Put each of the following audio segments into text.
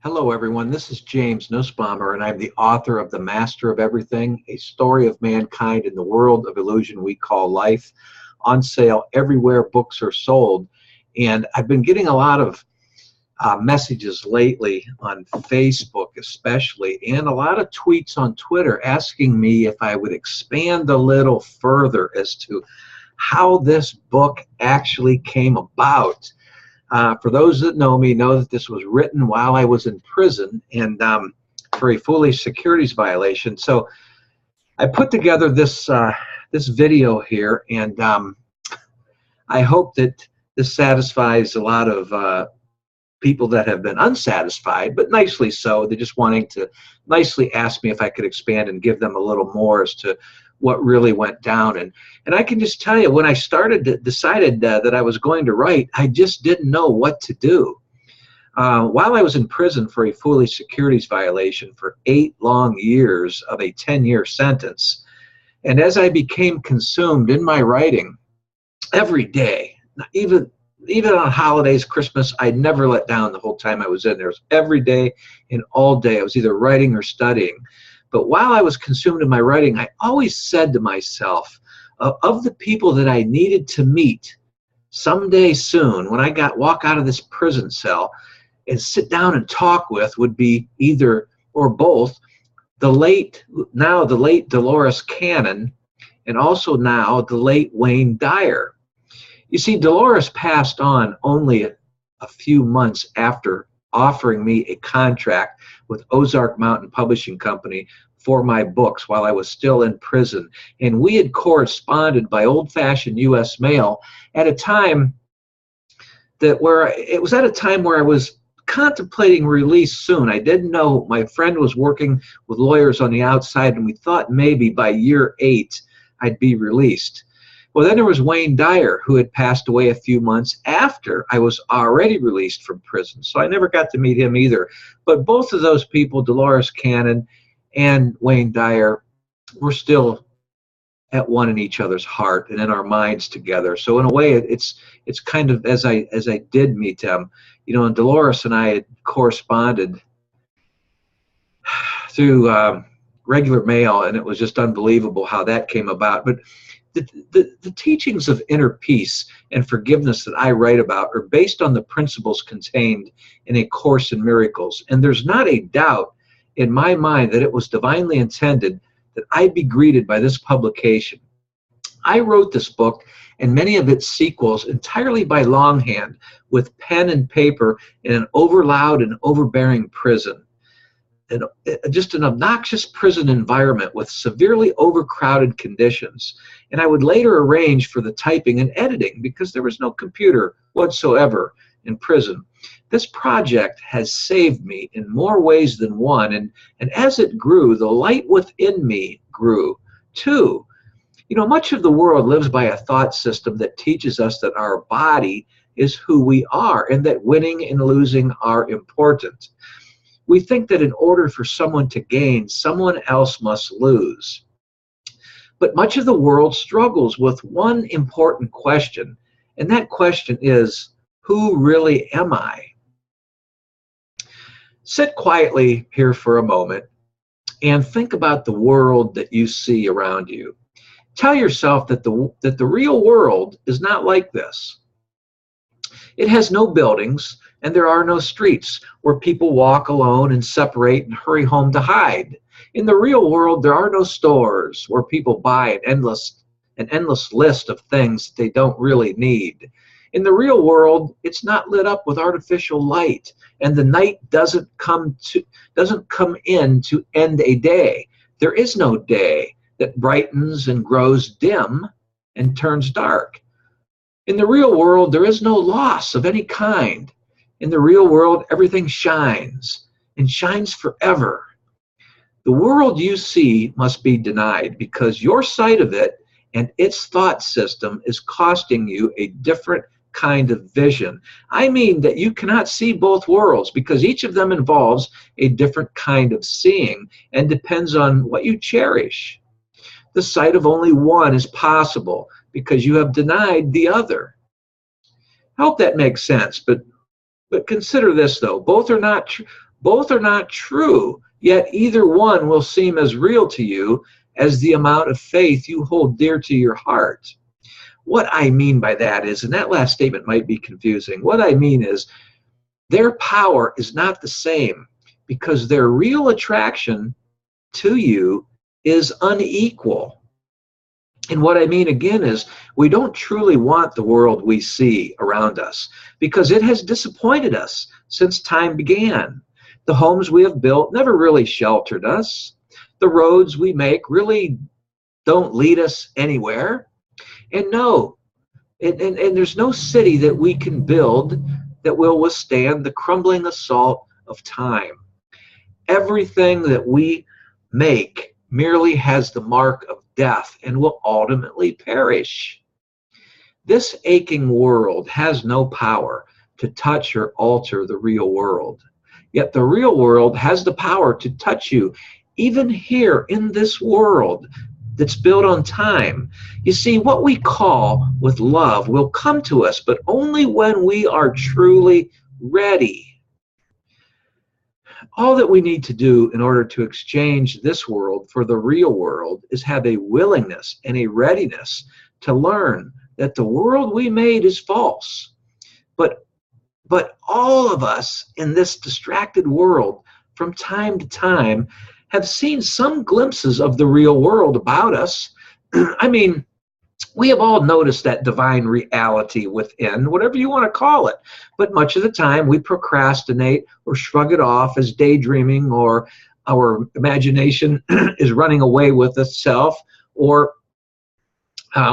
Hello, everyone. This is James Nussbaumer, and I'm the author of The Master of Everything, a story of mankind in the world of illusion we call life, on sale everywhere books are sold. And I've been getting a lot of messages lately on Facebook especially, and a lot of tweets on Twitter asking me if I would expand a little further as to how this book actually came about. For those that know me, know that this was written while I was in prison and for a foolish securities violation. So I put together this video here, and I hope that this satisfies a lot of people that have been unsatisfied, but nicely so. They're just wanting to nicely ask me if I could expand and give them a little more as to what really went down. And I can just tell you, when I decided that I was going to write, I just didn't know what to do. While I was in prison for a foolish securities violation for 8 long years of a 10-year sentence, and as I became consumed in my writing every day, even on holidays, Christmas, I never let down the whole time I was in there. It was every day and all day. I was either writing or studying. But while I was consumed in my writing, I always said to myself, of the people that I needed to meet someday soon, when I walk out of this prison cell and sit down and talk with, would be either or both the late Dolores Cannon, and also now the late Wayne Dyer. You see, Dolores passed on only a few months after offering me a contract with Ozark Mountain Publishing Company for my books while I was still in prison. And we had corresponded by old-fashioned U.S. mail at a time where I was contemplating release soon. I didn't know. My friend was working with lawyers on the outside, and we thought maybe by year 8 I'd be released. Well, then there was Wayne Dyer, who had passed away a few months after I was already released from prison. So I never got to meet him either. But both of those people, Dolores Cannon and Wayne Dyer, were still at one in each other's heart and in our minds together. So in a way, it's kind of as I did meet them, and Dolores and I had corresponded through regular mail, and it was just unbelievable how that came about. But the teachings of inner peace and forgiveness that I write about are based on the principles contained in A Course in Miracles. And there's not a doubt in my mind that it was divinely intended that I'd be greeted by this publication. I wrote this book and many of its sequels entirely by longhand, with pen and paper, in an overloud and overbearing prison. Just an obnoxious prison environment with severely overcrowded conditions. And I would later arrange for the typing and editing because there was no computer whatsoever in prison. This project has saved me in more ways than one, and as it grew, the light within me grew too. Much of the world lives by a thought system that teaches us that our body is who we are and that winning and losing are important. We think that in order for someone to gain, someone else must lose. But much of the world struggles with one important question, and that question is, who really am I? Sit quietly here for a moment and think about the world that you see around you. Tell yourself that the real world is not like this. It has no buildings, and there are no streets where people walk alone and separate and hurry home to hide. In the real world, there are no stores where people buy an endless list of things they don't really need. In the real world, it's not lit up with artificial light, and the night doesn't come in to end a day. There is no day that brightens and grows dim and turns dark. In the real world, there is no loss of any kind. In the real world, everything shines, and shines forever. The world you see must be denied because your sight of it and its thought system is costing you a different kind of vision. I mean that you cannot see both worlds because each of them involves a different kind of seeing and depends on what you cherish. The sight of only one is possible because you have denied the other. I hope that makes sense, but consider this though. Both are not Both are not true, yet either one will seem as real to you as the amount of faith you hold dear to your heart. What I mean by that is, and that last statement might be confusing, what I mean is their power is not the same because their real attraction to you is unequal. And what I mean again is we don't truly want the world we see around us because it has disappointed us since time began. The homes we have built never really sheltered us. The roads we make really don't lead us anywhere. And no, and there's no city that we can build that will withstand the crumbling assault of time. Everything that we make merely has the mark of death and will ultimately perish. This aching world has no power to touch or alter the real world. Yet the real world has the power to touch you, even here in this world that's built on time. You see, what we call with love will come to us, but only when we are truly ready. All that we need to do in order to exchange this world for the real world is have a willingness and a readiness to learn that the world we made is false. But all of us in this distracted world from time to time have seen some glimpses of the real world about us. I mean, we have all noticed that divine reality within, whatever you want to call it. But much of the time we procrastinate or shrug it off as daydreaming, or our imagination is running away with itself, or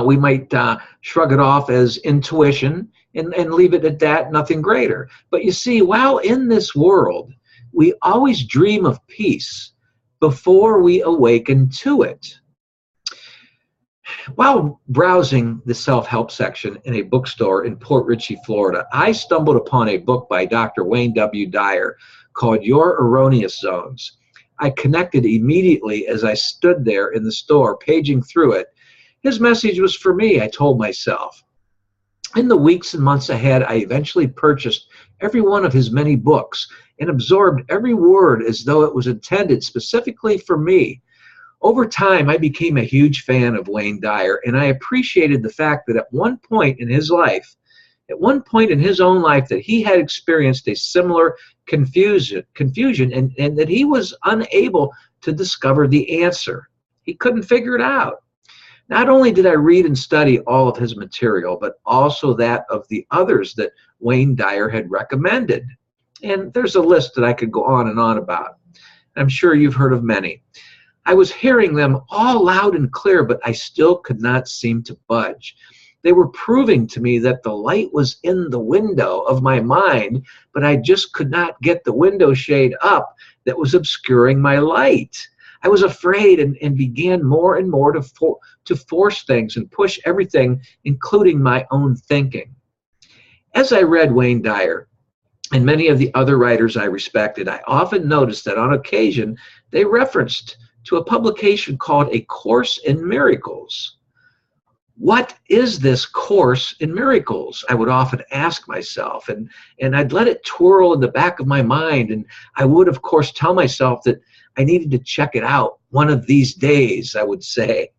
we might shrug it off as intuition and leave it at that, nothing greater. But you see, while in this world, we always dream of peace before we awaken to it. While browsing the self-help section in a bookstore in Port Richey, Florida, I stumbled upon a book by Dr. Wayne W. Dyer called Your Erroneous Zones. I connected immediately as I stood there in the store, paging through it. His message was for me, I told myself. In the weeks and months ahead, I eventually purchased every one of his many books and absorbed every word as though it was intended specifically for me. Over time, I became a huge fan of Wayne Dyer, and I appreciated the fact that at one point in his life, at one point in his own life, that he had experienced a similar confusion and that he was unable to discover the answer. He couldn't figure it out. Not only did I read and study all of his material, but also that of the others that Wayne Dyer had recommended. And there's a list that I could go on and on about. I'm sure you've heard of many. I was hearing them all loud and clear, but I still could not seem to budge. They were proving to me that the light was in the window of my mind, but I just could not get the window shade up that was obscuring my light. I was afraid and began more and more to force things and push everything, including my own thinking. As I read Wayne Dyer and many of the other writers I respected, I often noticed that on occasion they referenced to a publication called A Course in Miracles. What is this Course in Miracles? I would often ask myself, and I'd let it twirl in the back of my mind, and I would, of course, tell myself that I needed to check it out one of these days, I would say.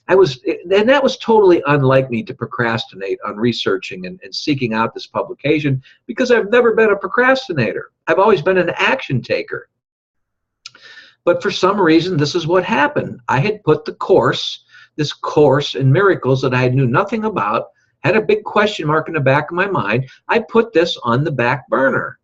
And that was totally unlike me to procrastinate on researching and seeking out this publication, because I've never been a procrastinator. I've always been an action taker. But for some reason, this is what happened. I had put this Course in Miracles that I knew nothing about, had a big question mark in the back of my mind. I put this on the back burner.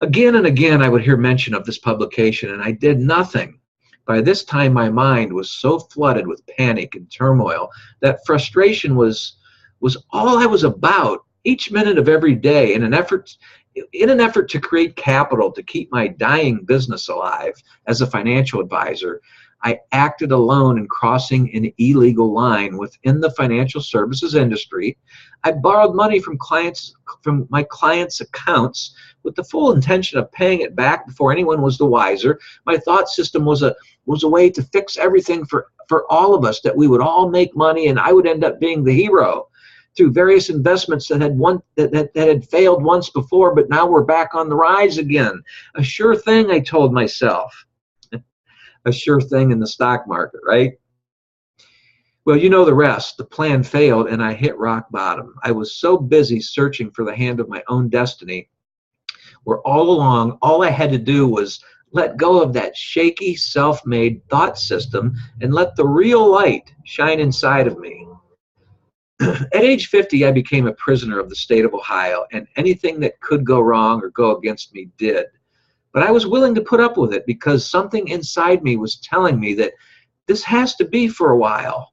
Again and again, I would hear mention of this publication, and I did nothing. By this time, my mind was so flooded with panic and turmoil that frustration was all I was about each minute of every day in an effort to create capital to keep my dying business alive. As a financial advisor, I acted alone in crossing an illegal line within the financial services industry. I borrowed money from my clients' accounts with the full intention of paying it back before anyone was the wiser. My thought system was a way to fix everything for all of us, that we would all make money and I would end up being the hero. through various investments that had failed once before, but now we're back on the rise again. A sure thing, I told myself. A sure thing in the stock market, right? Well, you know the rest. The plan failed and I hit rock bottom. I was so busy searching for the hand of my own destiny, where all along, all I had to do was let go of that shaky, self-made thought system and let the real light shine inside of me. At age 50, I became a prisoner of the state of Ohio, and anything that could go wrong or go against me did. But I was willing to put up with it because something inside me was telling me that this has to be for a while,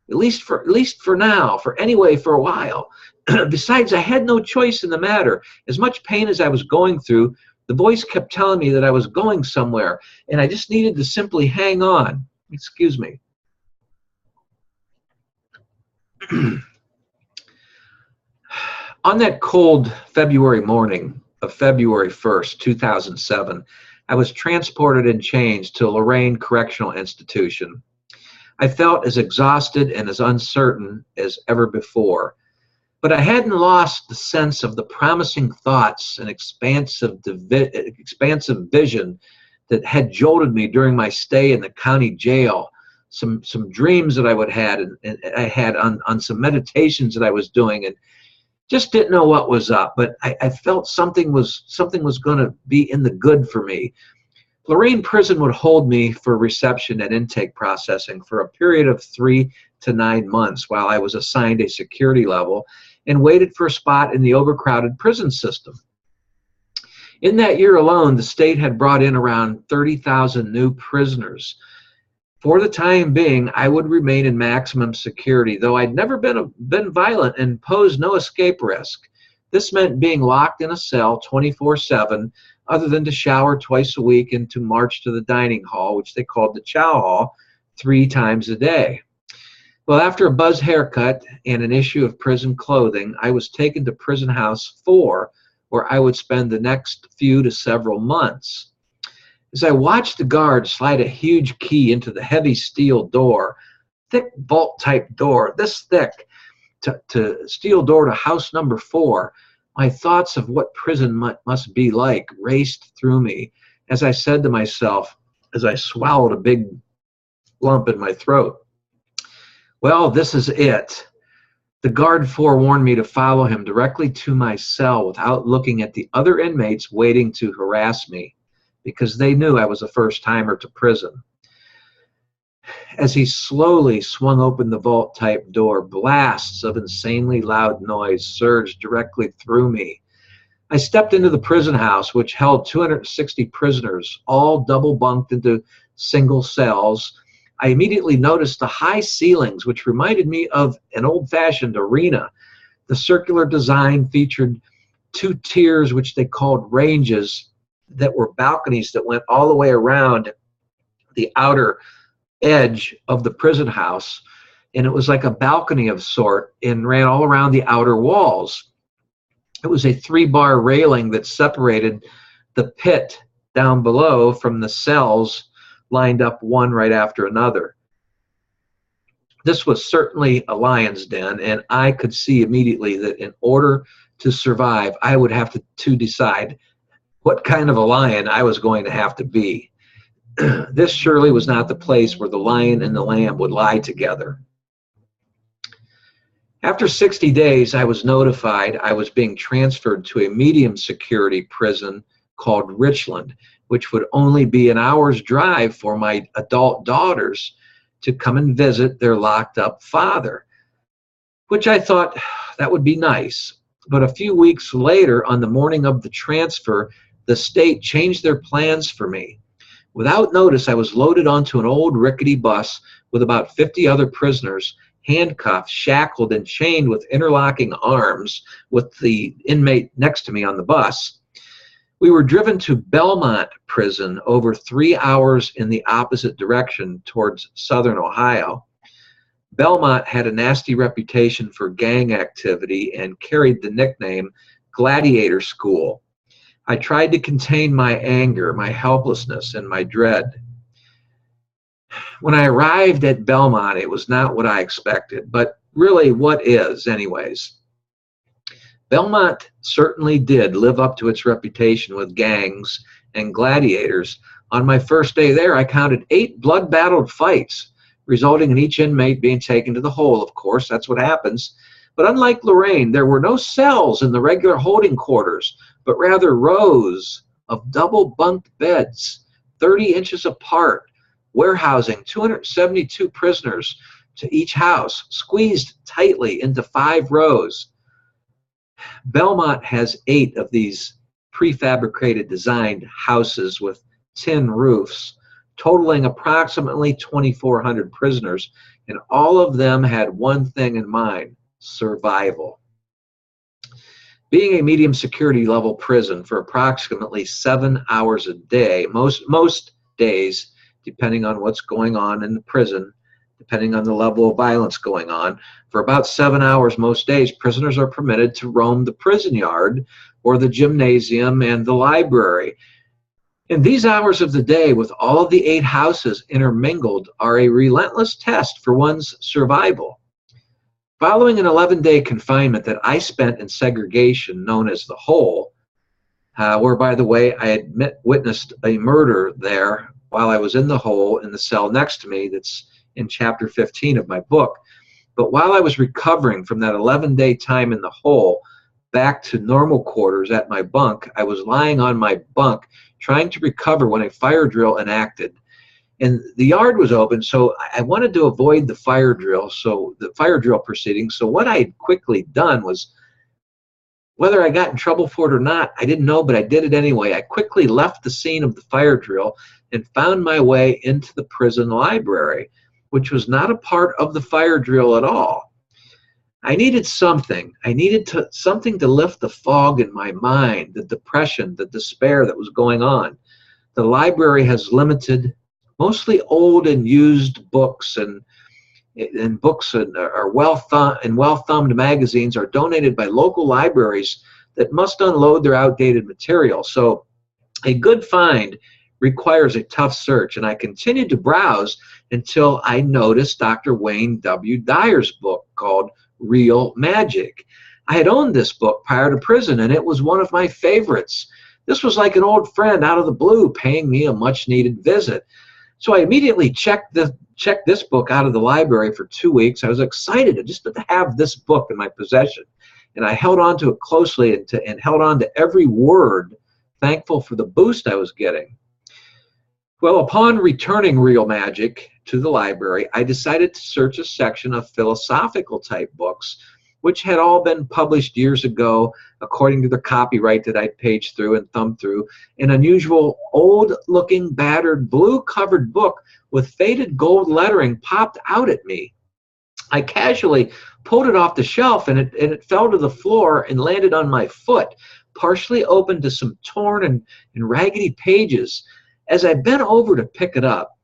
at least for now, for a while. Besides, I had no choice in the matter. As much pain as I was going through, the voice kept telling me that I was going somewhere, and I just needed to simply hang on. Excuse me. On that cold February morning of February 1st, 2007, I was transported in chains to Lorraine Correctional Institution. I felt as exhausted and as uncertain as ever before, but I hadn't lost the sense of the promising thoughts and expansive vision that had jolted me during my stay in the county jail. Some dreams that I had on some meditations that I was doing, and just didn't know what was up, but I felt something was going to be in the good for me. Lorraine Prison would hold me for reception and intake processing for a period of 3 to 9 months while I was assigned a security level and waited for a spot in the overcrowded prison system. In that year alone, the state had brought in around 30,000 new prisoners. For the time being, I would remain in maximum security, though I'd never been violent and posed no escape risk. This meant being locked in a cell 24/7, other than to shower twice a week and to march to the dining hall, which they called the chow hall, 3 times a day. Well, after a buzz haircut and an issue of prison clothing, I was taken to Prison House 4, where I would spend the next few to several months. As I watched the guard slide a huge key into the heavy steel door, thick vault-type door, this thick, to steel door to house number 4, my thoughts of what prison must be like raced through me as I said to myself, as I swallowed a big lump in my throat, well, this is it. The guard forewarned me to follow him directly to my cell without looking at the other inmates waiting to harass me, because they knew I was a first-timer to prison. As he slowly swung open the vault-type door, blasts of insanely loud noise surged directly through me. I stepped into the prison house, which held 260 prisoners, all double-bunked into single cells. I immediately noticed the high ceilings, which reminded me of an old-fashioned arena. The circular design featured 2 tiers, which they called ranges, that were balconies that went all the way around the outer edge of the prison house, and it was like a balcony of sort and ran all around the outer walls. It was a 3-bar railing that separated the pit down below from the cells lined up one right after another. This was certainly a lion's den, and I could see immediately that in order to survive, I would have to decide what kind of a lion I was going to have to be. This surely was not the place where the lion and the lamb would lie together. After 60 days, I was notified I was being transferred to a medium security prison called Richland, which would only be an hour's drive for my adult daughters to come and visit their locked up father, which I thought that would be nice. But a few weeks later, on the morning of the transfer, the state changed their plans for me. Without notice, I was loaded onto an old rickety bus with about 50 other prisoners, handcuffed, shackled, and chained with interlocking arms, with the inmate next to me on the bus. We were driven to Belmont Prison, over 3 hours in the opposite direction towards southern Ohio. Belmont had a nasty reputation for gang activity and carried the nickname Gladiator School. I tried to contain my anger, my helplessness, and my dread. When I arrived at Belmont, it was not what I expected, but really, what is, anyways? Belmont certainly did live up to its reputation with gangs and gladiators. On my first day there, I counted 8 blood-battled fights, resulting in each inmate being taken to the hole, of course. That's what happens. But unlike Lorraine, there were no cells in the regular holding quarters, but rather rows of double-bunked beds, 30 inches apart, warehousing 272 prisoners to each house, squeezed tightly into 5 rows. Belmont has 8 of these prefabricated designed houses with tin roofs, totaling approximately 2,400 prisoners, and all of them had one thing in mind: survival. Being a medium security level prison for approximately 7 hours a day, most days, depending on what's going on in the prison, depending on the level of violence going on, for about 7 hours most days, prisoners are permitted to roam the prison yard or the gymnasium and the library. And these hours of the day, with all of the 8 houses intermingled, are a relentless test for one's survival. Following an 11-day confinement that I spent in segregation known as the Hole, where, by the way, I had witnessed a murder there while I was in the hole in the cell next to me, that's in chapter 15 of my book. But while I was recovering from that 11-day time in the hole back to normal quarters at my bunk, I was lying on my bunk trying to recover when a fire drill enacted. And the yard was open, so I wanted to avoid the fire drill proceedings. So what I had quickly done was, whether I got in trouble for it or not, I didn't know, but I did it anyway. I quickly left the scene of the fire drill and found my way into the prison library, which was not a part of the fire drill at all. I needed something. Something to lift the fog in my mind, the depression, the despair that was going on. The library has limited, mostly old and used books, and books are well-thumbed magazines are donated by local libraries that must unload their outdated material. So a good find requires a tough search, and I continued to browse until I noticed Dr. Wayne W. Dyer's book called Real Magic. I had owned this book prior to prison, and it was one of my favorites. This was like an old friend out of the blue paying me a much-needed visit. So I immediately checked this book out of the library for 2 weeks. I was excited just to have this book in my possession, and I held on to it closely and held on to every word, thankful for the boost I was getting. Well, upon returning Real Magic to the library, I decided to search a section of philosophical type books, which had all been published years ago according to the copyright that I'd paged through and thumbed through. An unusual, old-looking, battered, blue-covered book with faded gold lettering popped out at me. I casually pulled it off the shelf, and it fell to the floor and landed on my foot, partially open to some torn and raggedy pages. As I bent over to pick it up,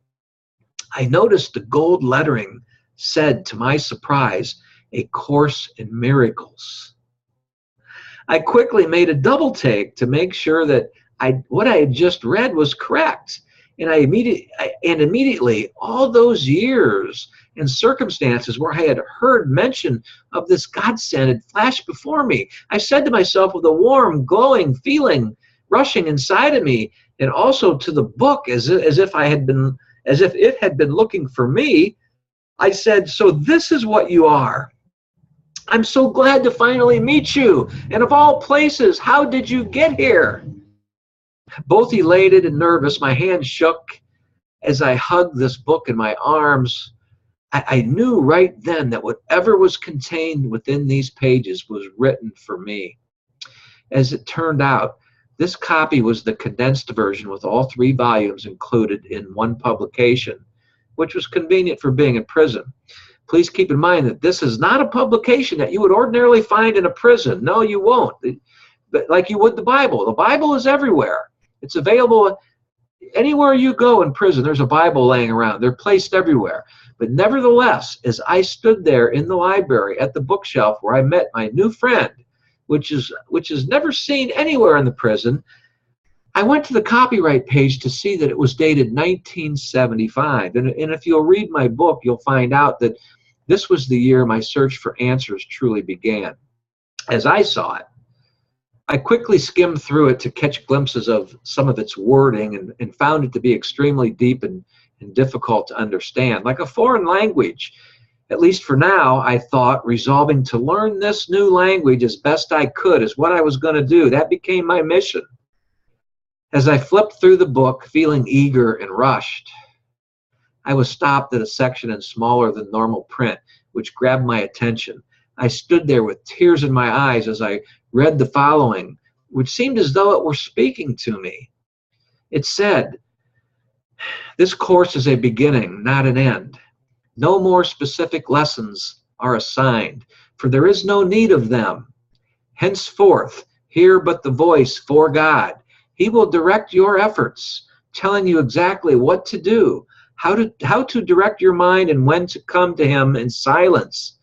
I noticed the gold lettering said, to my surprise, "A Course in Miracles." I quickly made a double take to make sure that what I had just read was correct. And immediately, all those years and circumstances where I had heard mention of this godsend had flashed before me. I said to myself, with a warm, glowing feeling rushing inside of me, and also to the book, as if it had been looking for me, I said, "So this is what you are. I'm so glad to finally meet you. And of all places, how did you get here?" Both elated and nervous, my hand shook as I hugged this book in my arms. I knew right then that whatever was contained within these pages was written for me. As it turned out, this copy was the condensed version with all 3 volumes included in one publication, which was convenient for being in prison. Please keep in mind that this is not a publication that you would ordinarily find in a prison. No, you won't. But like you would the Bible. The Bible is everywhere. It's available anywhere you go in prison. There's a Bible laying around. They're placed everywhere. But nevertheless, as I stood there in the library at the bookshelf where I met my new friend, which is never seen anywhere in the prison, I went to the copyright page to see that it was dated 1975. And if you'll read my book, you'll find out that This was the year my search for answers truly began. As I saw it, I quickly skimmed through it to catch glimpses of some of its wording and found it to be extremely deep and difficult to understand, like a foreign language. At least for now, I thought, resolving to learn this new language as best I could is what I was going to do. That became my mission. As I flipped through the book, feeling eager and rushed, I was stopped at a section in smaller than normal print, which grabbed my attention. I stood there with tears in my eyes as I read the following, which seemed as though it were speaking to me. It said, "This course is a beginning, not an end. No more specific lessons are assigned, for there is no need of them. Henceforth, hear but the voice for God. He will direct your efforts, telling you exactly what to do, how to direct your mind, and when to come to him in silence,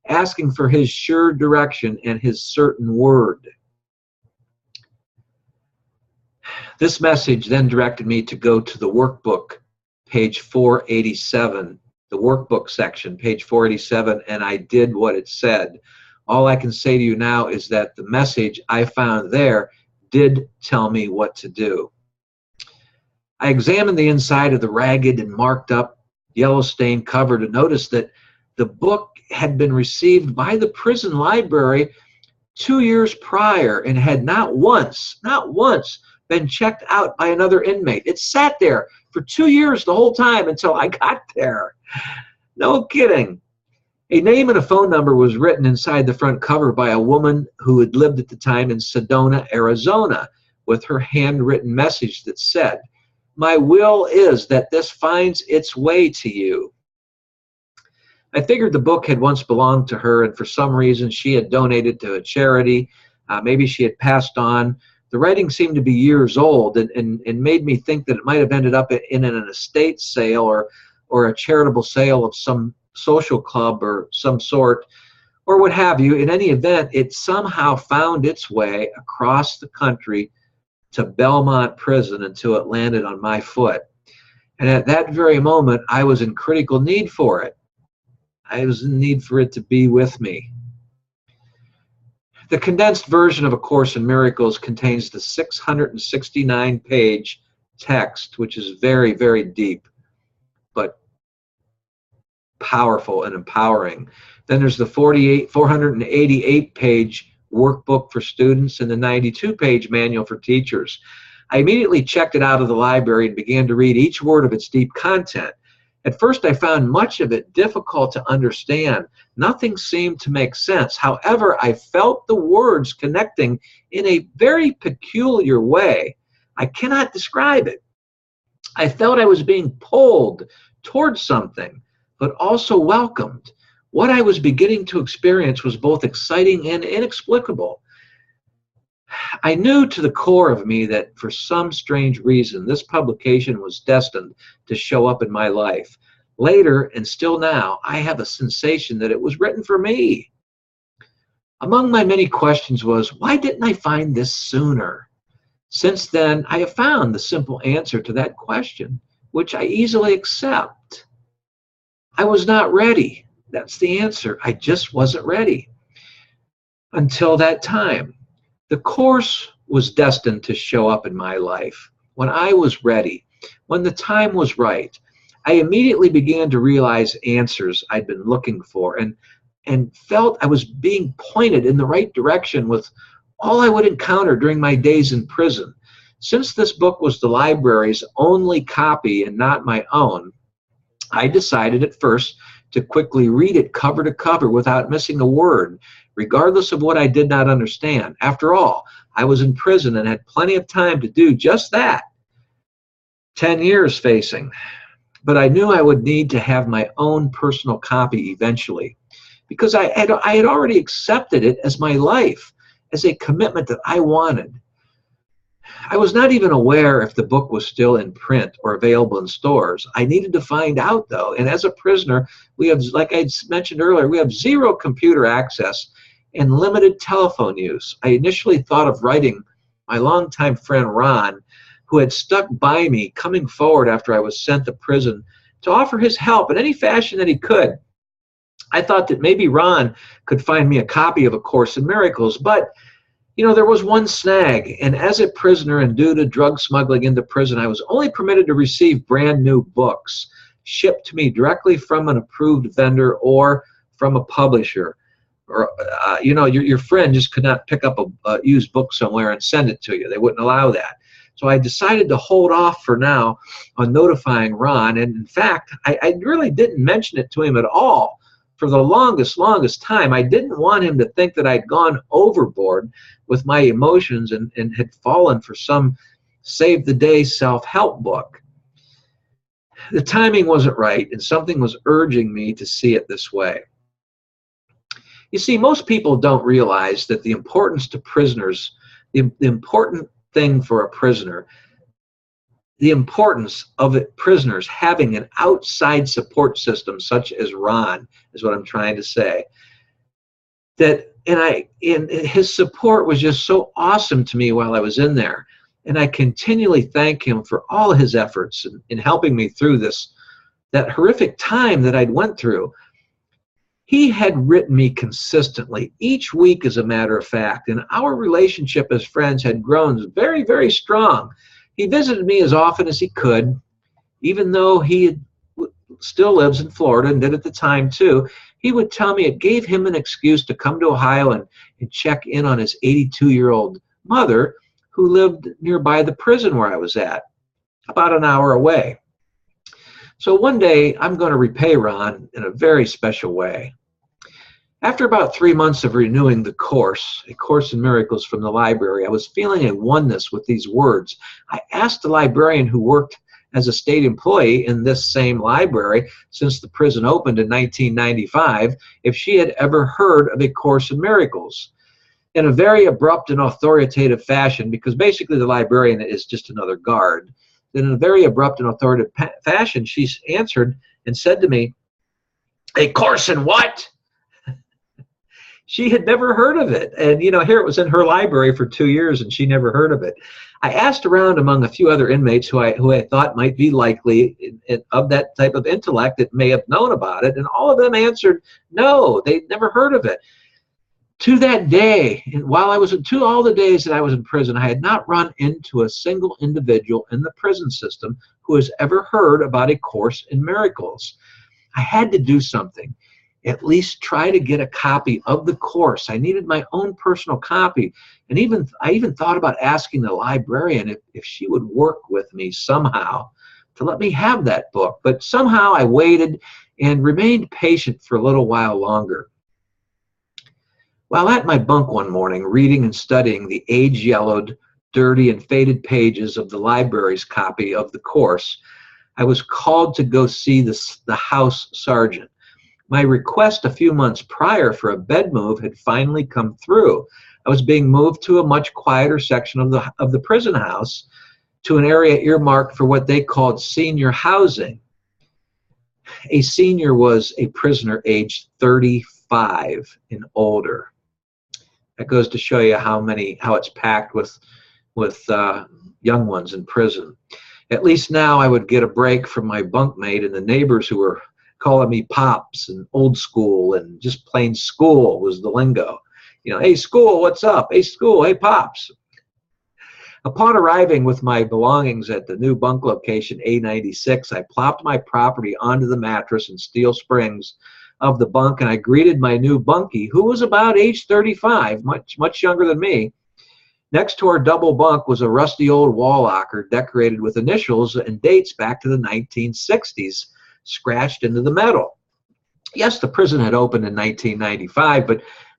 asking for his sure direction and his certain word." This message then directed me to go to the workbook, page 487, the workbook section, page 487, and I did what it said. All I can say to you now is that the message I found there did tell me what to do. I examined the inside of the ragged and marked up yellow-stained cover to notice that the book had been received by the prison library 2 years prior and had not once been checked out by another inmate. It sat there for 2 years the whole time until I got there. No kidding. A name and a phone number was written inside the front cover by a woman who had lived at the time in Sedona, Arizona, with her handwritten message that said, "My will is that this finds its way to you." I figured the book had once belonged to her, and for some reason she had donated to a charity. Maybe she had passed on. The writing seemed to be years old and made me think that it might have ended up in an estate sale or a charitable sale of some social club or some sort, or what have you. In any event, it somehow found its way across the country to Belmont Prison until it landed on my foot. And at that very moment, I was in critical need for it. I was in need for it to be with me. The condensed version of A Course in Miracles contains the 669-page text, which is very, very deep, but powerful and empowering. Then there's the 488-page workbook for students and the 92-page manual for teachers. I immediately checked it out of the library and began to read each word of its deep content. At first, I found much of it difficult to understand. Nothing seemed to make sense. However, I felt the words connecting in a very peculiar way. I cannot describe it. I felt I was being pulled towards something, but also welcomed. What I was beginning to experience was both exciting and inexplicable. I knew to the core of me that for some strange reason, this publication was destined to show up in my life. Later, and still now, I have a sensation that it was written for me. Among my many questions was, why didn't I find this sooner? Since then, I have found the simple answer to that question, which I easily accept. I was not ready. That's the answer. I just wasn't ready. Until that time. The Course was destined to show up in my life. When I was ready, when the time was right, I immediately began to realize answers I'd been looking for and felt I was being pointed in the right direction with all I would encounter during my days in prison. Since this book was the library's only copy and not my own, I decided at first to quickly read it cover to cover without missing a word, regardless of what I did not understand. After all, I was in prison and had plenty of time to do just that. 10 years facing. But I knew I would need to have my own personal copy eventually, because I had already accepted it as my life, as a commitment that I wanted. I was not even aware if the book was still in print or available in stores. I needed to find out, though. And as a prisoner, we have, like I mentioned earlier, we have zero computer access and limited telephone use. I initially thought of writing my longtime friend Ron, who had stuck by me, coming forward after I was sent to prison to offer his help in any fashion that he could. I thought that maybe Ron could find me a copy of A Course in Miracles, but there was one snag, and as a prisoner and due to drug smuggling into prison, I was only permitted to receive brand new books shipped to me directly from an approved vendor or from a publisher. Or, your friend just could not pick up a used book somewhere and send it to you. They wouldn't allow that. So I decided to hold off for now on notifying Ron, and in fact, I really didn't mention it to him at all. For the longest time, I didn't want him to think that I'd gone overboard with my emotions and had fallen for some save-the-day self-help book. The timing wasn't right, and something was urging me to see it this way. You see, most people don't realize that the importance to prisoners, the important thing for a prisoner, the importance of prisoners having an outside support system such as Ron is what I'm trying to say. And his support was just so awesome to me while I was in there. And I continually thank him for all his efforts in helping me through that horrific time that I'd went through. He had written me consistently, each week as a matter of fact, and our relationship as friends had grown very, very strong. He visited me as often as he could, even though he still lives in Florida and did at the time too. He would tell me it gave him an excuse to come to Ohio and check in on his 82-year-old mother who lived nearby the prison where I was at, about an hour away. So one day, I'm going to repay Ron in a very special way. After about 3 months of renewing the course, A Course in Miracles from the library, I was feeling a oneness with these words. I asked the librarian who worked as a state employee in this same library since the prison opened in 1995 if she had ever heard of A Course in Miracles. In a very abrupt and authoritative fashion, because basically the librarian is just another guard, in a very abrupt and authoritative fashion, she answered and said to me, "A course in what?" She had never heard of it. And, here it was in her library for 2 years, and she never heard of it. I asked around among a few other inmates who I thought might be likely of that type of intellect that may have known about it, and all of them answered no, they'd never heard of it. To that day, and to all the days that I was in prison, I had not run into a single individual in the prison system who has ever heard about A Course in Miracles. I had to do something, at least try to get a copy of the course. I needed my own personal copy, and I even thought about asking the librarian if she would work with me somehow to let me have that book. But somehow I waited and remained patient for a little while longer. While at my bunk one morning, reading and studying the age-yellowed, dirty, and faded pages of the library's copy of the course, I was called to go see the house sergeant. My request a few months prior for a bed move had finally come through. I was being moved to a much quieter section of the prison house, to an area earmarked for what they called senior housing. A senior was a prisoner aged 35 and older. That goes to show you how it's packed with young ones in prison. At least now I would get a break from my bunkmate and the neighbors who were calling me Pops and old school, and just plain school was the lingo. Hey, school, what's up? Hey, school, hey, Pops. Upon arriving with my belongings at the new bunk location, A96, I plopped my property onto the mattress and steel springs of the bunk, and I greeted my new bunkie, who was about age 35, much younger than me. Next to our double bunk was a rusty old wall locker decorated with initials and dates back to the 1960s, scratched into the metal. Yes, the prison had opened in 1995,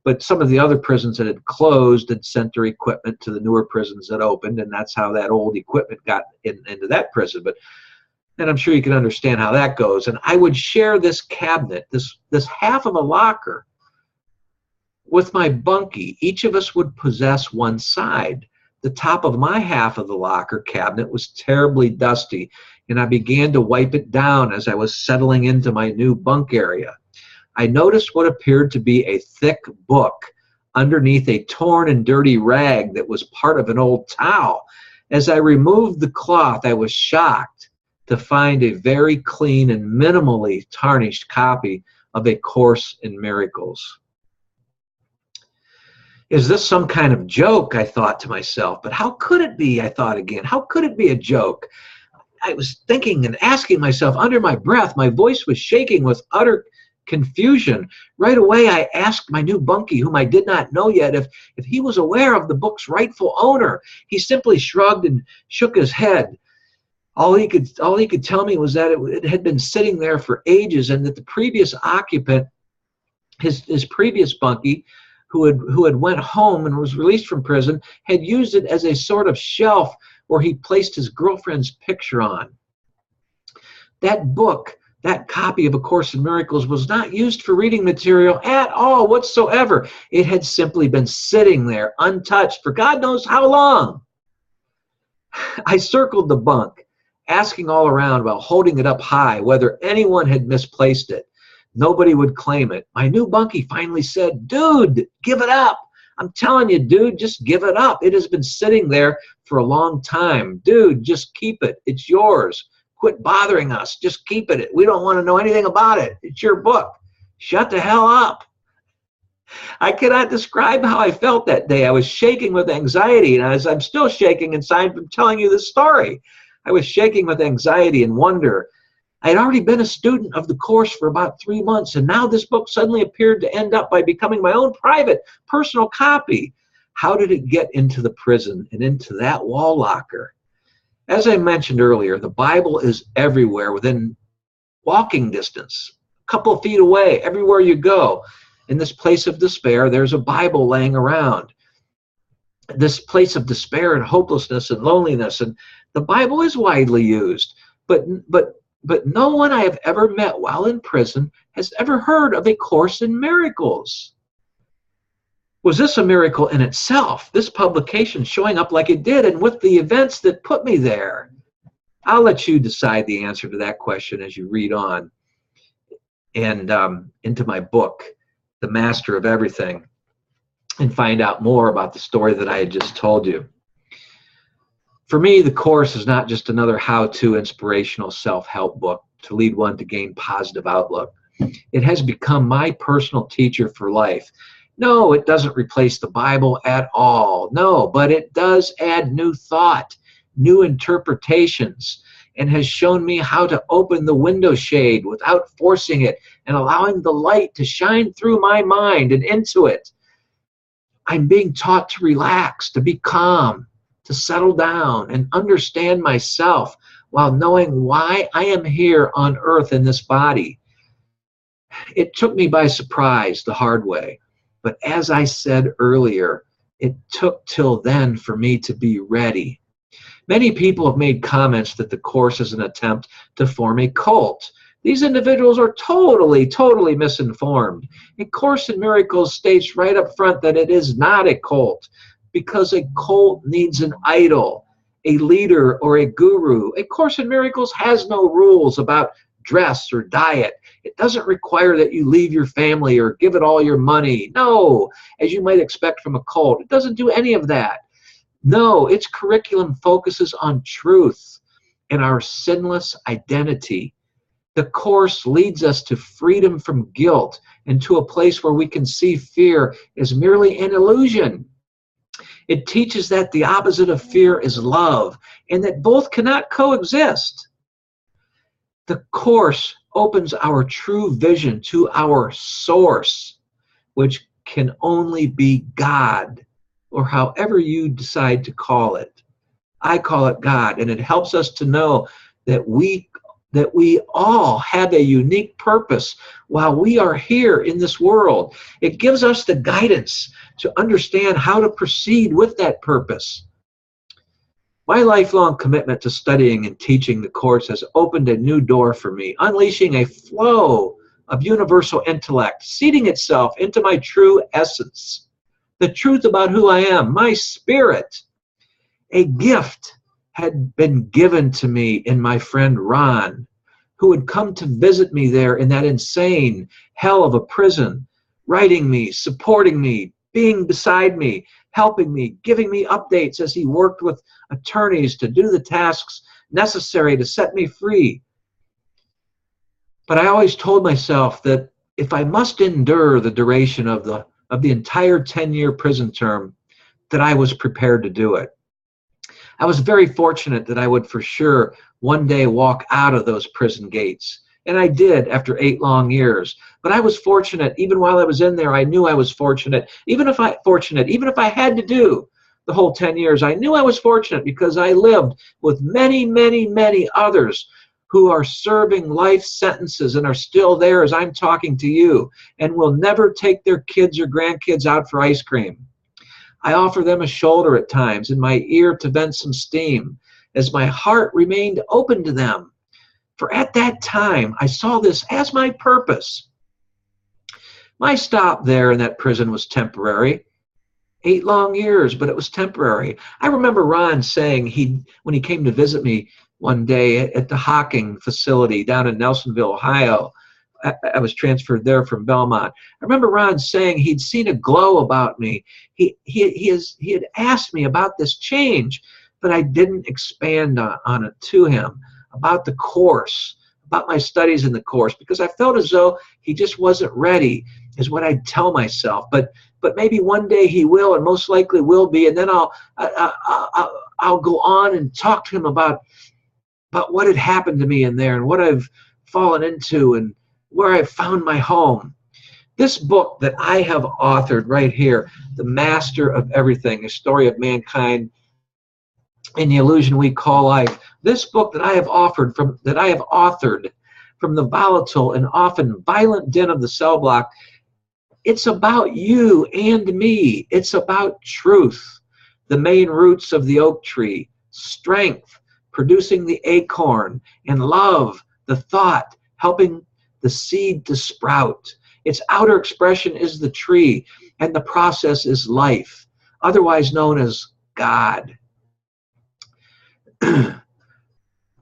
but some of the other prisons that had closed had sent their equipment to the newer prisons that opened, and that's how that old equipment got into that prison. And I'm sure you can understand how that goes. And I would share this cabinet, this half of a locker, with my bunkie. Each of us would possess one side. The top of my half of the locker cabinet was terribly dusty, and I began to wipe it down as I was settling into my new bunk area. I noticed what appeared to be a thick book underneath a torn and dirty rag that was part of an old towel. As I removed the cloth, I was shocked to find a very clean and minimally tarnished copy of A Course in Miracles. Is this some kind of joke, I thought to myself, but how could it be, I thought again, how could it be a joke? I was thinking and asking myself under my breath. My voice was shaking with utter confusion. Right away, I asked my new bunkie, whom I did not know yet, if he was aware of the book's rightful owner. He simply shrugged and shook his head. All he could tell me was that it had been sitting there for ages, and that the previous occupant, his previous bunkie, who had went home and was released from prison, had used it as a sort of shelf where he placed his girlfriend's picture on. That book, that copy of A Course in Miracles, was not used for reading material at all whatsoever. It had simply been sitting there untouched for God knows how long. I circled the bunk, asking all around while holding it up high whether anyone had misplaced it. Nobody would claim it. My new bunkie finally said, "Dude, give it up. I'm telling you, dude, just give it up. It has been sitting there for a long time. Dude, just keep it. It's yours. Quit bothering us. Just keep it. We don't want to know anything about it. It's your book. Shut the hell up." I cannot describe how I felt that day. I was shaking with anxiety, and as I'm still shaking inside from telling you this story, I was shaking with anxiety and wonder. I had already been a student of the Course for about 3 months, and now this book suddenly appeared to end up by becoming my own private, personal copy. How did it get into the prison and into that wall locker? As I mentioned earlier, the Bible is everywhere, within walking distance, a couple of feet away, everywhere you go. In this place of despair, there's a Bible laying around. This place of despair and hopelessness and loneliness, and the Bible is widely used, but no one I have ever met while in prison has ever heard of A Course in Miracles. Was this a miracle in itself, this publication showing up like it did, and with the events that put me there? I'll let you decide the answer to that question as you read on and into my book, The Master of Everything, and find out more about the story that I had just told you. For me, the Course is not just another how-to inspirational self-help book to lead one to gain positive outlook. It has become my personal teacher for life. No, it doesn't replace the Bible at all. No, but it does add new thought, new interpretations, and has shown me how to open the window shade without forcing it and allowing the light to shine through my mind and into it. I'm being taught to relax, to be calm, to settle down and understand myself while knowing why I am here on earth in this body. It took me by surprise the hard way, but as I said earlier, it took till then for me to be ready. Many people have made comments that the Course is an attempt to form a cult. These individuals are totally misinformed. A Course in Miracles states right up front that it is not a cult, because a cult needs an idol, a leader, or a guru. A Course in Miracles has no rules about dress or diet. It doesn't require that you leave your family or give it all your money. No, as you might expect from a cult. It doesn't do any of that. No, its curriculum focuses on truth and our sinless identity. The Course leads us to freedom from guilt and to a place where we can see fear as merely an illusion. It teaches that the opposite of fear is love, and that both cannot coexist. The Course opens our true vision to our source, which can only be God, or however you decide to call it. I call it God, and it helps us to know that we all have a unique purpose while we are here in this world. It gives us the guidance to understand how to proceed with that purpose. My lifelong commitment to studying and teaching the Course has opened a new door for me, unleashing a flow of universal intellect, seeding itself into my true essence, the truth about who I am, my spirit. A gift had been given to me in my friend Ron, who had come to visit me there in that insane hell of a prison, writing me, supporting me, being beside me, helping me, giving me updates as he worked with attorneys to do the tasks necessary to set me free. But I always told myself that if I must endure the duration of the entire 10-year prison term, that I was prepared to do it. I was very fortunate that I would for sure one day walk out of those prison gates. And I did after 8 long years. But I was fortunate, even while I was in there, I knew I was fortunate. Even if I had to do the whole 10 years, I knew I was fortunate because I lived with many, many, many others who are serving life sentences and are still there as I'm talking to you and will never take their kids or grandkids out for ice cream. I offer them a shoulder at times and my ear to vent some steam as my heart remained open to them. For at that time, I saw this as my purpose. My stop there in that prison was temporary. 8 long years, but it was temporary. I remember Ron saying when he came to visit me one day at the Hocking facility down in Nelsonville, Ohio. I was transferred there from Belmont. I remember Ron saying he'd seen a glow about me. He had asked me about this change, but I didn't expand on it to him, about the course, about my studies in the course, because I felt as though he just wasn't ready, is what I'd tell myself. But maybe one day he will, and most likely will be, and then I'll go on and talk to him about what had happened to me in there and what I've fallen into and where I've found my home. This book that I have authored right here, The Master of Everything, A Story of Mankind in the Illusion We Call Life, this book that I have authored from the volatile and often violent din of the cell block, it's about you and me. It's about truth, the main roots of the oak tree, strength, producing the acorn, and love, the thought, helping the seed to sprout. Its outer expression is the tree, and the process is life, otherwise known as God.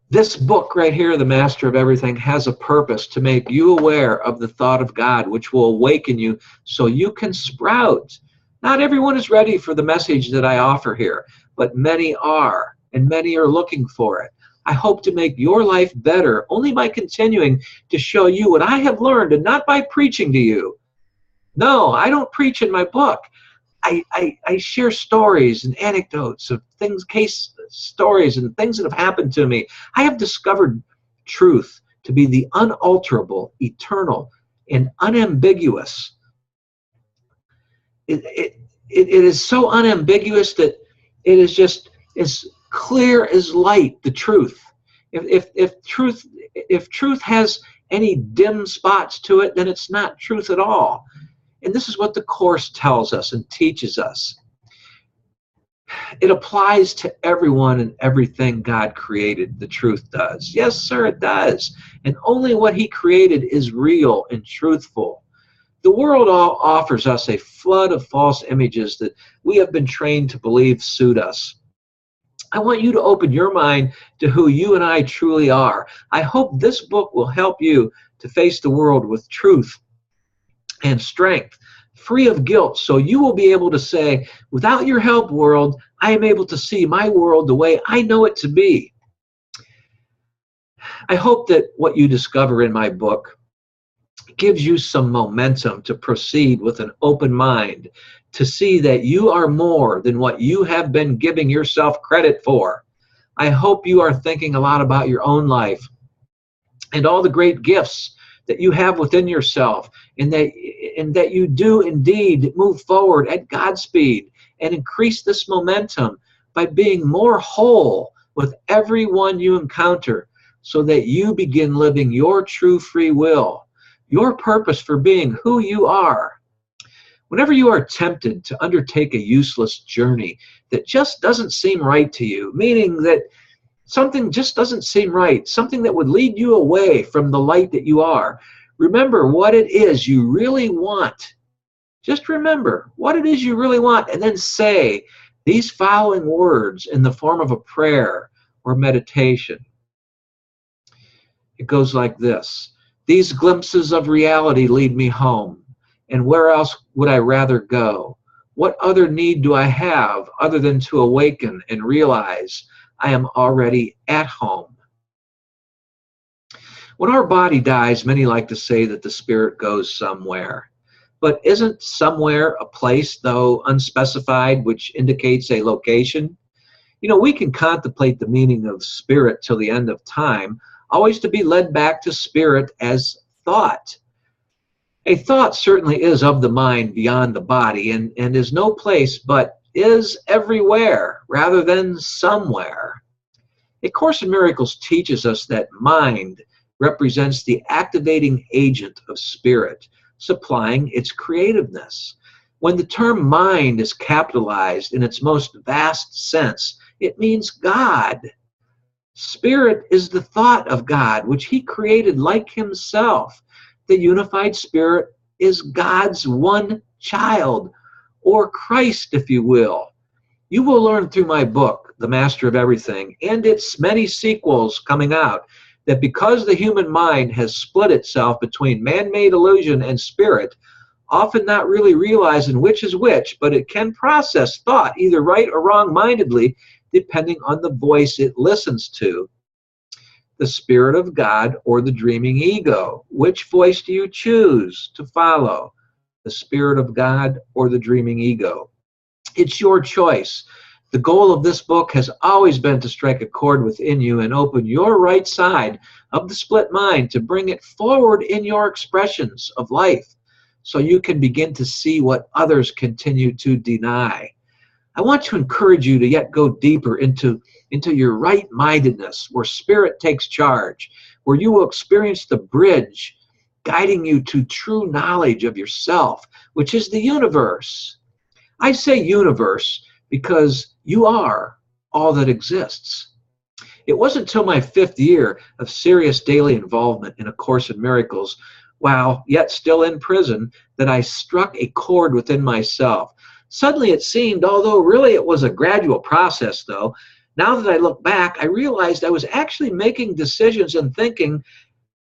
This book right here, The Master of Everything, has a purpose to make you aware of the thought of God, which will awaken you so you can sprout. Not everyone is ready for the message that I offer here, but many are, and many are looking for it. I hope to make your life better only by continuing to show you what I have learned and not by preaching to you. No, I don't preach in my book. I share stories and anecdotes of things, case stories and things that have happened to me. I have discovered truth to be the unalterable, eternal, and unambiguous. It is so unambiguous that it is just as clear as light, the truth. If truth has any dim spots to it, then it's not truth at all. And this is what the Course tells us and teaches us. It applies to everyone and everything God created, the truth does. Yes, sir, it does. And only what he created is real and truthful. The world all offers us a flood of false images that we have been trained to believe suit us. I want you to open your mind to who you and I truly are. I hope this book will help you to face the world with truth and strength, free of guilt, so you will be able to say, without your help, world, I am able to see my world the way I know it to be. I hope that what you discover in my book gives you some momentum to proceed with an open mind, to see that you are more than what you have been giving yourself credit for. I hope you are thinking a lot about your own life and all the great gifts that you have within yourself, and that you do indeed move forward at God's speed and increase this momentum by being more whole with everyone you encounter, so that you begin living your true free will, your purpose for being who you are. Whenever you are tempted to undertake a useless journey that just doesn't seem right to you, meaning that something just doesn't seem right, something that would lead you away from the light that you are, remember what it is you really want. Just remember what it is you really want, and then say these following words in the form of a prayer or meditation. It goes like this: these glimpses of reality lead me home, and where else would I rather go? What other need do I have other than to awaken and realize I am already at home? When our body dies, many like to say that the spirit goes somewhere. But isn't somewhere a place, though unspecified, which indicates a location? You know, we can contemplate the meaning of spirit till the end of time, always to be led back to spirit as thought. A thought certainly is of the mind beyond the body and is no place but is everywhere rather than somewhere. A Course in Miracles teaches us that mind represents the activating agent of spirit, supplying its creativeness. When the term mind is capitalized in its most vast sense, it means God. Spirit is the thought of God, which he created like himself. The unified spirit is God's one child, or Christ, if you will. You will learn through my book, The Master of Everything, and its many sequels coming out, that because the human mind has split itself between man-made illusion and spirit, often not really realizing which is which, but it can process thought either right or wrong-mindedly, depending on the voice it listens to. The spirit of God or the dreaming ego. Which voice do you choose to follow? The spirit of God or the dreaming ego? It's your choice. The goal of this book has always been to strike a chord within you and open your right side of the split mind to bring it forward in your expressions of life so you can begin to see what others continue to deny. I want to encourage you to yet go deeper into your right-mindedness, where spirit takes charge, where you will experience the bridge guiding you to true knowledge of yourself, which is the universe. I say universe because you are all that exists. It wasn't until my 5th year of serious daily involvement in A Course in Miracles, while yet still in prison, that I struck a chord within myself. Suddenly it seemed, although really it was a gradual process though, now that I look back, I realized I was actually making decisions and thinking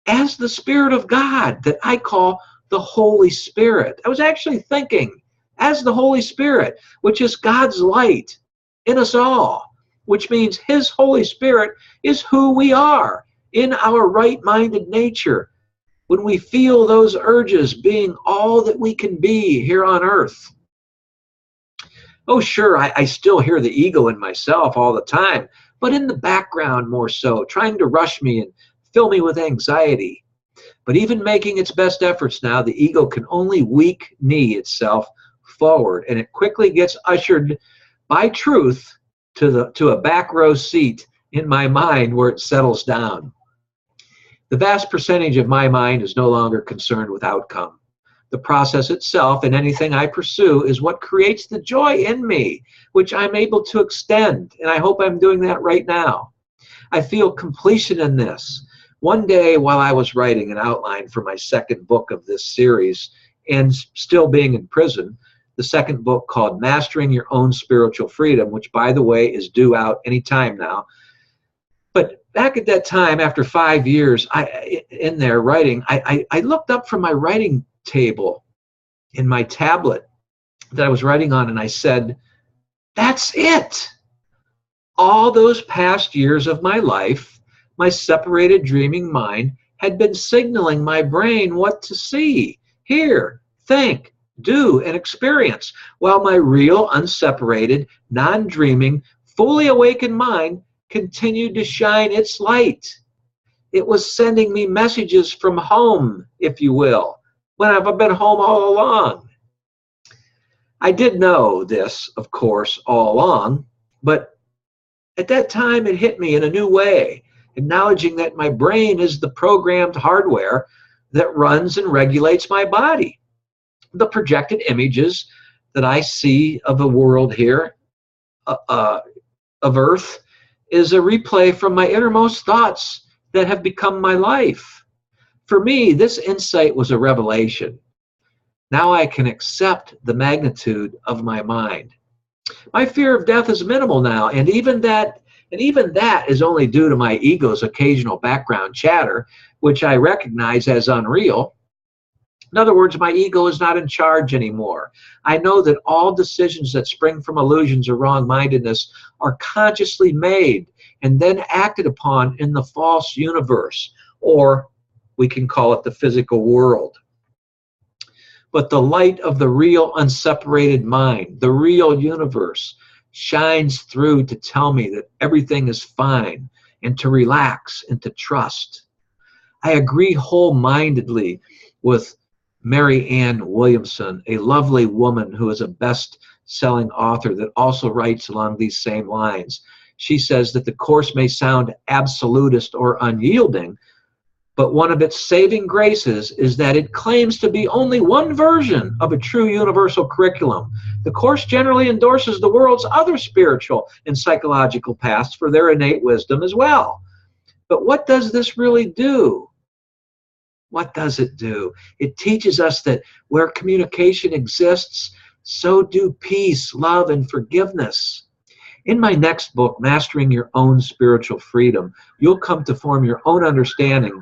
as the Spirit of God that I call the Holy Spirit. I was actually thinking as the Holy Spirit, which is God's light in us all, which means his Holy Spirit is who we are in our right-minded nature. When we feel those urges being all that we can be here on earth. Oh, sure, I still hear the ego in myself all the time, but in the background more so, trying to rush me and fill me with anxiety. But even making its best efforts now, the ego can only weak knee itself forward, and it quickly gets ushered by truth to a back row seat in my mind where it settles down. The vast percentage of my mind is no longer concerned with outcome. The process itself and anything I pursue is what creates the joy in me, which I'm able to extend, and I hope I'm doing that right now. I feel completion in this. One day while I was writing an outline for my 2nd book of this series, and still being in prison, the 2nd book called Mastering Your Own Spiritual Freedom, which by the way is due out any time now. But back at that time, after 5 years in there writing, I looked up from my writing table in my tablet that I was writing on, and I said, that's it. All those past years of my life, my separated dreaming mind had been signaling my brain what to see, hear, think, do, and experience, while my real, unseparated, non-dreaming, fully awakened mind continued to shine its light. It was sending me messages from home, if you will, when I've been home all along. I did know this, of course, all along, but at that time it hit me in a new way, acknowledging that my brain is the programmed hardware that runs and regulates my body. The projected images that I see of the world here, of Earth, is a replay from my innermost thoughts that have become my life. For me, this insight was a revelation. Now I can accept the magnitude of my mind. My fear of death is minimal now, and even that is only due to my ego's occasional background chatter, which I recognize as unreal. In other words, my ego is not in charge anymore. I know that all decisions that spring from illusions or wrong-mindedness are consciously made and then acted upon in the false universe, or we can call it the physical world. But the light of the real unseparated mind, the real universe, shines through to tell me that everything is fine and to relax and to trust. I agree wholeheartedly with Mary Ann Williamson, a lovely woman who is a best-selling author that also writes along these same lines. She says that the Course may sound absolutist or unyielding, but one of its saving graces is that it claims to be only one version of a true universal curriculum. The Course generally endorses the world's other spiritual and psychological paths for their innate wisdom as well. But what does this really do? What does it do? It teaches us that where communication exists, so do peace, love, and forgiveness. In my next book, Mastering Your Own Spiritual Freedom, you'll come to form your own understanding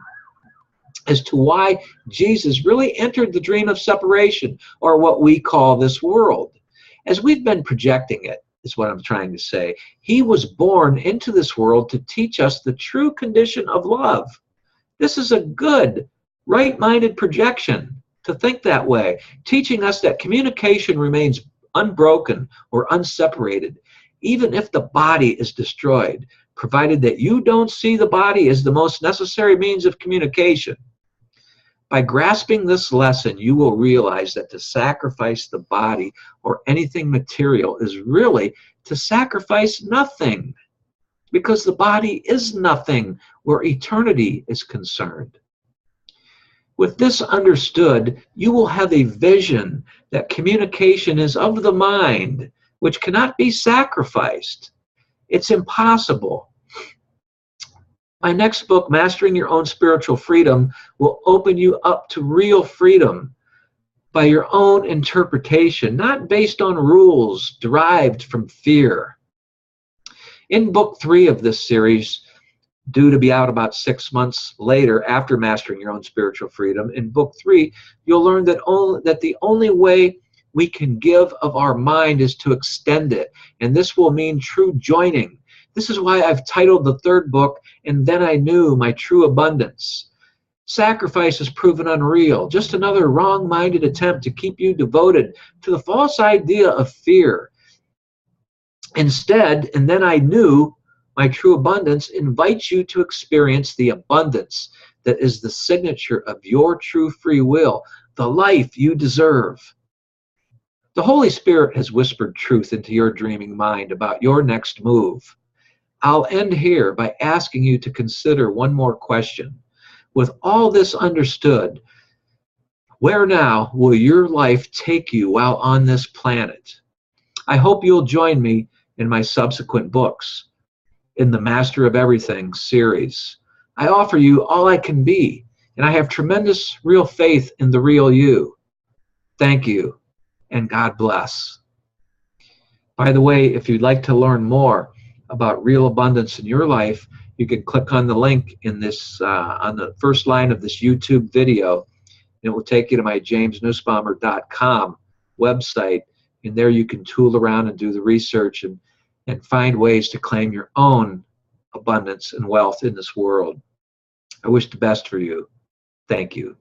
as to why Jesus really entered the dream of separation, or what we call this world. As we've been projecting it, is what I'm trying to say. He was born into this world to teach us the true condition of love. This is a good, right-minded projection to think that way, teaching us that communication remains unbroken or unseparated, even if the body is destroyed, provided that you don't see the body as the most necessary means of communication. By grasping this lesson, you will realize that to sacrifice the body or anything material is really to sacrifice nothing, because the body is nothing where eternity is concerned. With this understood, you will have a vision that communication is of the mind, which cannot be sacrificed. It's impossible. My next book, Mastering Your Own Spiritual Freedom, will open you up to real freedom by your own interpretation, not based on rules derived from fear. In book 3 of this series, due to be out about 6 months later after Mastering Your Own Spiritual Freedom, in book 3, you'll learn that the only way we can give of our mind is to extend it, and this will mean true joining. This is why I've titled the 3rd book, And Then I Knew My True Abundance. Sacrifice is proven unreal, just another wrong-minded attempt to keep you devoted to the false idea of fear. Instead, And Then I Knew My True Abundance invites you to experience the abundance that is the signature of your true free will, the life you deserve. The Holy Spirit has whispered truth into your dreaming mind about your next move. I'll end here by asking you to consider one more question. With all this understood, where now will your life take you while on this planet? I hope you'll join me in my subsequent books in the Master of Everything series. I offer you all I can be, and I have tremendous real faith in the real you. Thank you, and God bless. By the way, if you'd like to learn more about real abundance in your life, you can click on the link in this on the first line of this YouTube video. It will take you to my jamesnussbaumer.com website, and there you can tool around and do the research and find ways to claim your own abundance and wealth in this world. I wish the best for you. Thank you.